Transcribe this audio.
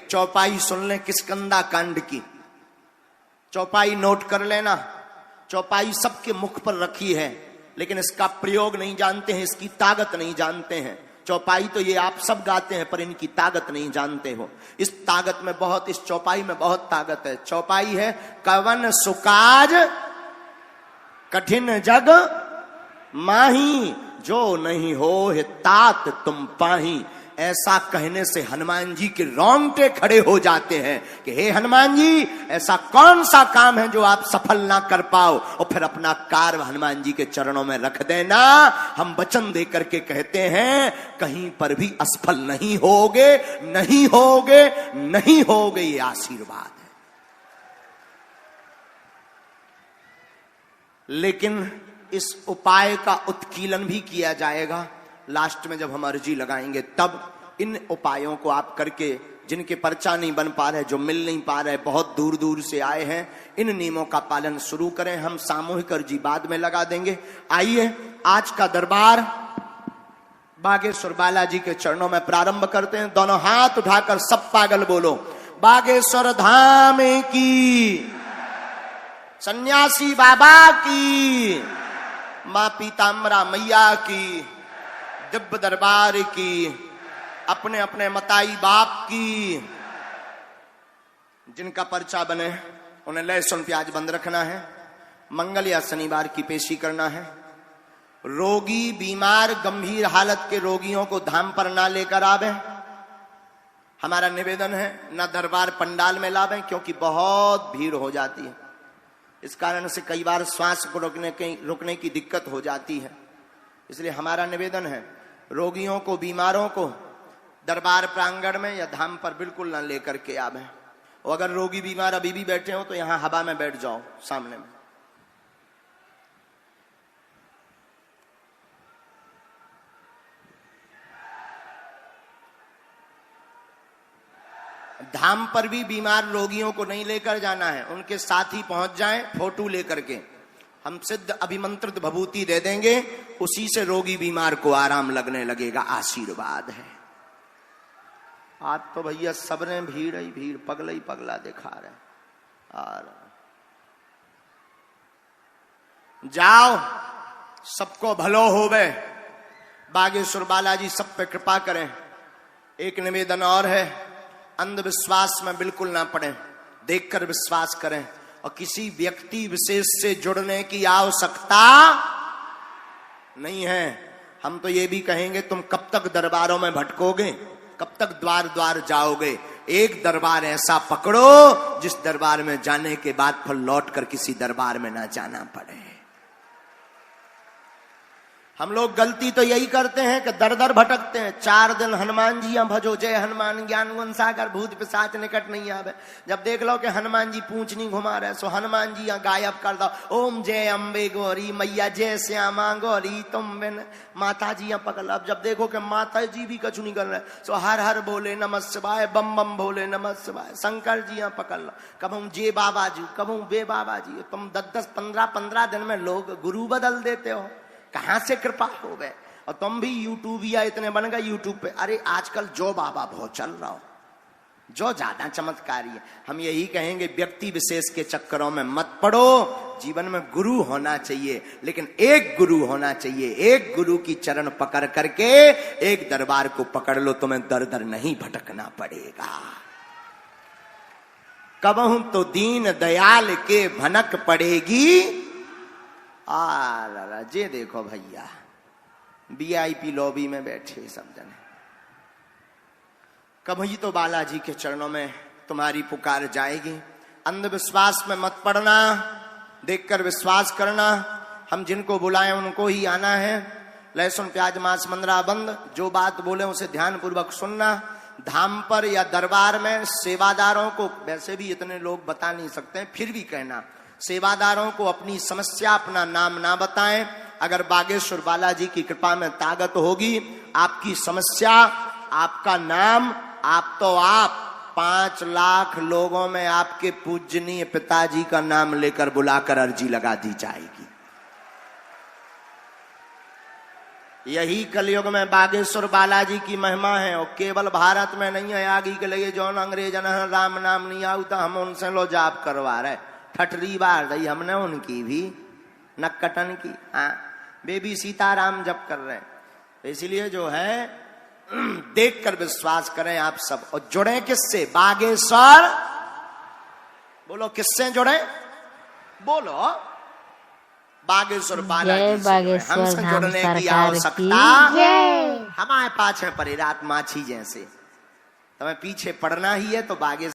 चौपाई सुन लें किष्किंधा कांड की, चौपाई नोट कर लेना। चौपाई सबके मुख पर रखी है, लेकिन इसका प्रयोग नहीं जानते हैं, इसकी ताकत नहीं जानते हैं। चौपाई तो ये आप सब गाते हैं, पर इनकी ताकत नहीं जानते हो। इस ताकत में बहुत, इस चौपाई में बहुत ताकत है। चौपाई है, कवन सुकाज कठिन जग माही, जो नहीं हो है तात तुम पाही। ऐसा कहने से हनुमान जी के रोंगटे खड़े हो जाते हैं कि हे हनुमान जी, ऐसा कौन सा काम है जो आप सफल ना कर पाओ। और फिर अपना कार्य हनुमान जी के चरणों में रख देना। हम वचन दे करके कहते हैं, कहीं पर भी असफल नहीं होगे, नहीं होगे, नहीं होगे, ये आशीर्वाद है। लेकिन इस उपाय का उत्कीलन भी किया जाएगा लास्ट में, जब हम अर्जी लगाएंगे तब। इन उपायों को आप करके, जिनके पर्चा नहीं बन पा रहे, जो मिल नहीं पा रहे, बहुत दूर दूर से आए हैं, इन नियमों का पालन शुरू करें। हम सामूहिक अर्जी बाद में लगा देंगे। आइए आज का दरबार बागेश्वर बालाजी के चरणों में प्रारंभ करते हैं। दोनों हाथ उठाकर सब पागल बोलो, बागेश्वर धाम की, सन्यासी बाबा की, मां पीताम्बरा मैया की, दिव्य दरबार की, अपने अपने मताई बाप की। जिनका पर्चा बने उन्हें लहसुन प्याज बंद रखना है। मंगल या शनिवार की पेशी करना है। रोगी, बीमार, गंभीर हालत के रोगियों को धाम पर ना लेकर आवे। हमारा निवेदन है, ना दरबार पंडाल में लावें, क्योंकि बहुत भीड़ हो जाती है। इस कारण से कई बार श्वास को रुकने की दिक्कत हो जाती है। इसलिए हमारा निवेदन है, रोगियों को, बीमारों को दरबार प्रांगण में या धाम पर बिल्कुल ना लेकर के आवे। और अगर रोगी बीमार अभी भी बैठे हो तो यहां हवा में बैठ जाओ सामने में। धाम पर भी बीमार रोगियों को नहीं लेकर जाना है, उनके साथ ही पहुंच जाएं फोटो लेकर के। हम सिद्ध अभिमंत्रित भभूति दे देंगे, उसी से रोगी बीमार को आराम लगने लगेगा। आशीर्वाद है। आज तो भैया सबने भीड़ ही भीड़, पगला ही पगला दिखा रहे। और जाओ, सबको भलो होवे, बागेश्वर बालाजी सब पे कृपा करें। एक निवेदन और है, अंधविश्वास में बिल्कुल ना पड़े, देखकर विश्वास करें। और किसी व्यक्ति विशेष से जुड़ने की आवश्यकता नहीं है। हम तो ये भी कहेंगे, तुम कब तक दरबारों में भटकोगे, कब तक द्वार द्वार जाओगे। एक दरबार ऐसा पकड़ो जिस दरबार में जाने के बाद फिर लौट कर किसी दरबार में ना जाना पड़े। हम लोग गलती तो यही करते हैं कि दर दर भटकते हैं। 4 दिन हनुमान जी भजो, जय हनुमान ज्ञान गुण सागर, भूत पिशाच निकट नहीं आवे। जब देख लो कि हनुमान जी पूंछ नहीं घुमा रहे, सो हनुमान जी गायब कर दो। ओम जय अम्बे गौरी मैया, जय श्यामा गौरी तुम बिन, माता जी पकड़। अब जब देखो कि माता जी भी कछु नहीं कर रहे, सो हर हर बोले नमः शिवाय, बम बम बोले नमः शिवाय, शंकर जी पकड़ लो। कब हम जे बाबा जी, कब हम बे बाबा जी। तुम 10-10, 15-15 दिन में लोग गुरु बदल देते हो, कहां से कृपा हो गए। और तुम भी यूट्यूबिया इतने बन गए यूट्यूब पे। अरे आजकल जो बाबा बहुत चल रहा हो, जो ज्यादा चमत्कारी है। हम यही कहेंगे, व्यक्ति विशेष के चक्करों में मत पड़ो। जीवन में गुरु होना चाहिए, लेकिन एक गुरु होना चाहिए। एक गुरु की चरण पकड़ करके एक दरबार को पकड़ लो, तुम्हें दर दर नहीं भटकना पड़ेगा। कबहू तो दीन दयाल के भनक पड़ेगी। जे देखो भैया, VIP लॉबी में बैठे सब जने। कभी तो बालाजी के चरणों में तुम्हारी पुकार जाएगी। अंधविश्वास में मत पड़ना, देखकर विश्वास करना। हम जिनको बुलाएं उनको ही आना है। लहसुन प्याज मांस मंदरा बंद, जो बात बोले उसे ध्यान पूर्वक सुनना। धाम पर या दरबार में सेवादारों को, वैसे भी इतने लोग बता नहीं सकते, फिर भी कहना, सेवादारों को अपनी समस्या, अपना नाम ना बताएं। अगर बागेश्वर बालाजी की कृपा में ताकत होगी, आपकी समस्या, आपका नाम, आप तो आप 5 लाख लोगों में आपके पूजनीय पिताजी का नाम लेकर बुलाकर अर्जी लगा दी जाएगी। यही कलयुग में बागेश्वर बालाजी की महिमा है, और केवल भारत में नहीं है। आगे के लिए जो अंग्रेजन राम नाम नहीं आउता हम उनसे लो जाप करवा रहे, ठटरी बार दी हमने उनकी भी नक्कटन की। हाँ, बेबी सीताराम जप कर रहे हैं। इसलिए जो है देखकर विश्वास करें आप सब, और जुड़े किससे? बागेश्वर। बोलो किससे जुड़े? बोलो बागेश्वर बालाजी से। हमसे जुड़ने की आवश्यकता हमारे पास है, परिरात माछी जैसे। तुम्हें पीछे पड़ना ही है तो बागेश्वर